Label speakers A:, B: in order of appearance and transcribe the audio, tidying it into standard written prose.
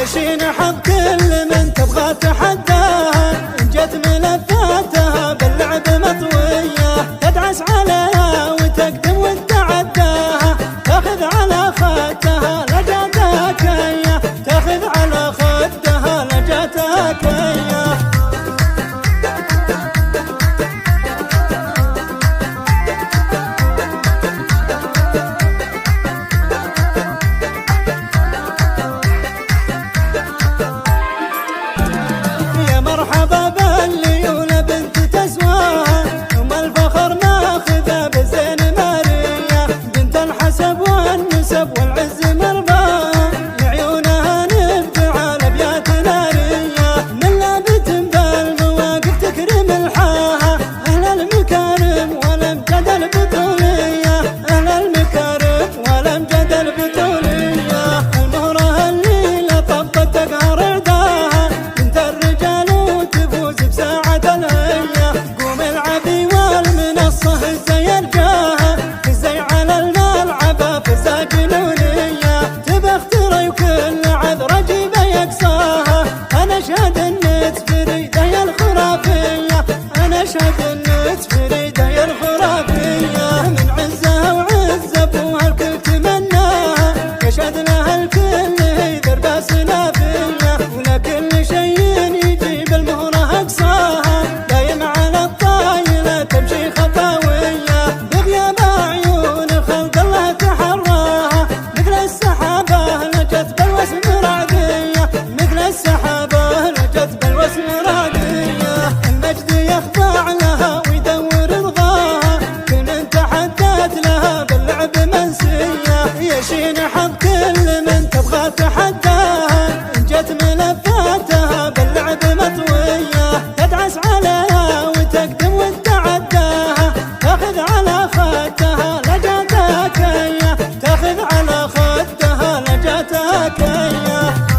A: يشين حظ كل من تبغى تحداها، إن جت ملفاتها باللعب مطوية تدعس عليها وتقدم وتتعداها، تاخذ على خدها لجاتها كيه، تاخذ على خدها لجاتها كيه. مرحبا بالليولة بنت تسواها، ام الفخر ماخذة بالزين مارية، بنت الحسب والنسب والعز مرباها، لعيونها نبتع الابيات نارية، من لابت بالمواقف تكرم الحاها، اهل المكارم والامجاد البطولية، اهل المكارم والامجاد البطولية، المهرة الليلة طبت تقهر عداها، بنت الرجال بساعة الهية، قوم العبي والمنصة زي الجاهة، زي على الملعب فزا جنونية، تبختري وكل عذرة جيبه يقصاها، أنا شهد النت فريدة الخرافية، أنا شهد النت فريدة الخرافية، من عزها وعز أبوها الكل تمناها، يشهد لها الكل هي دربة سلافية، ولا كل شيء يجيب المهرة أقصاها، دايم على الطايلة تمشي خطاوية، بغياب عيون خلق الله تحراها، مثل السحابة لجت بالوسم راقية، مثل السحابة لجت بالوسم راقية، المجد يخضع لها ويدور رضاها، كل من تحدت لها باللعب منسية، يشين حظ كل من تبغى تحداها، إن جت ملفاتها باللعب مطوية تدعس عليها وتقدم وتتعداها، تاخذ على خدها لجاتها كيه، تاخذ على خدها لجاتها كيه.